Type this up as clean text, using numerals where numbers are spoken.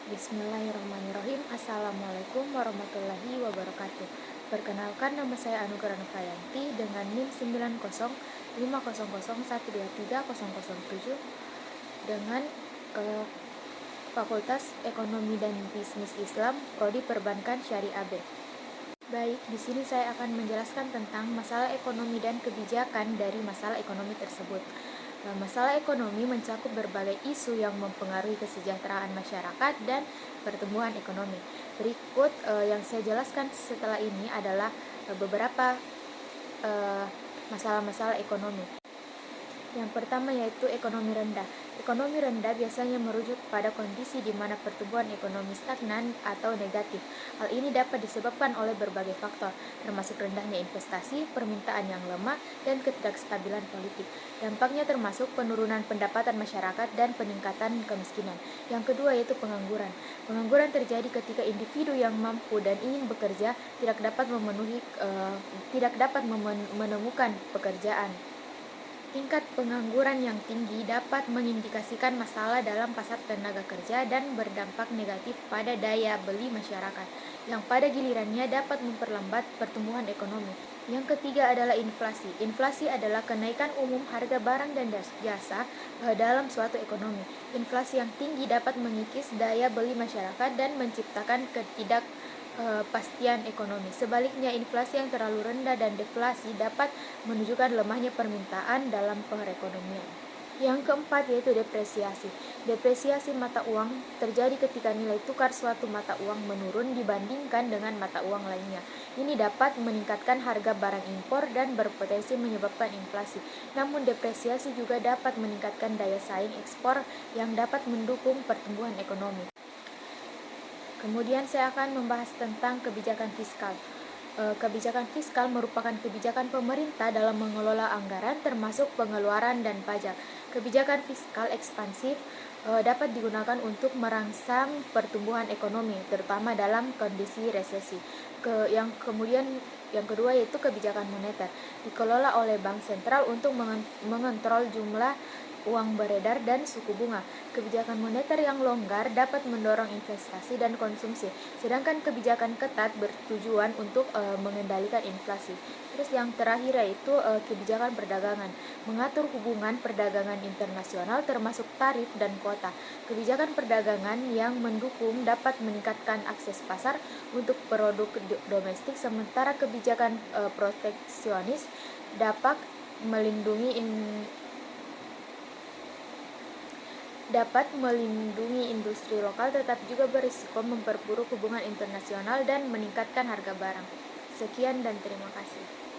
Bismillahirrahmanirrahim. Assalamualaikum warahmatullahi wabarakatuh. Perkenalkan, nama saya Anugerah Nurhayanti dengan NIM 905001230007 dengan eh, Fakultas Ekonomi dan Bisnis Islam, Prodi Perbankan Syariah B. Baik, di sini saya akan menjelaskan tentang masalah ekonomi dan kebijakan dari masalah ekonomi tersebut. Masalah ekonomi mencakup berbagai isu yang mempengaruhi kesejahteraan masyarakat dan pertumbuhan ekonomi. Berikut yang saya jelaskan setelah ini adalah beberapa masalah-masalah ekonomi. Yang pertama yaitu ekonomi rendah. Ekonomi rendah biasanya merujuk pada kondisi di mana pertumbuhan ekonomi stagnan atau negatif. Hal ini dapat disebabkan oleh berbagai faktor, termasuk rendahnya investasi, permintaan yang lemah, dan ketidakstabilan politik. Dampaknya termasuk penurunan pendapatan masyarakat dan peningkatan kemiskinan. Yang kedua yaitu pengangguran. Pengangguran terjadi ketika individu yang mampu dan ingin bekerja tidak dapat menemukan pekerjaan. Tingkat pengangguran yang tinggi dapat mengindikasikan masalah dalam pasar tenaga kerja dan berdampak negatif pada daya beli masyarakat, yang pada gilirannya dapat memperlambat pertumbuhan ekonomi. Yang ketiga adalah inflasi. Inflasi adalah kenaikan umum harga barang dan jasa dalam suatu ekonomi. Inflasi yang tinggi dapat mengikis daya beli masyarakat dan menciptakan pastian ekonomi. Sebaliknya, inflasi yang terlalu rendah dan deflasi dapat menunjukkan lemahnya permintaan dalam perekonomian. Yang keempat yaitu depresiasi. Depresiasi mata uang terjadi ketika nilai tukar suatu mata uang menurun dibandingkan dengan mata uang lainnya. Ini dapat meningkatkan harga barang impor dan berpotensi menyebabkan inflasi. Namun depresiasi juga dapat meningkatkan daya saing ekspor yang dapat mendukung pertumbuhan ekonomi. Kemudian saya akan membahas tentang kebijakan fiskal. Kebijakan fiskal merupakan kebijakan pemerintah dalam mengelola anggaran termasuk pengeluaran dan pajak. Kebijakan fiskal ekspansif dapat digunakan untuk merangsang pertumbuhan ekonomi, terutama dalam kondisi resesi. Yang kedua yaitu kebijakan moneter, dikelola oleh bank sentral untuk mengontrol jumlah uang beredar dan suku bunga. Kebijakan moneter yang longgar dapat mendorong investasi dan konsumsi, sedangkan kebijakan ketat bertujuan untuk mengendalikan inflasi. Terus yang terakhir yaitu kebijakan perdagangan, mengatur hubungan perdagangan internasional termasuk tarif dan kuota. Kebijakan perdagangan yang mendukung dapat meningkatkan akses pasar untuk produk domestik, sementara kebijakan proteksionis dapat melindungi industri lokal tetapi juga berisiko memperburuk hubungan internasional dan meningkatkan harga barang. Sekian dan terima kasih.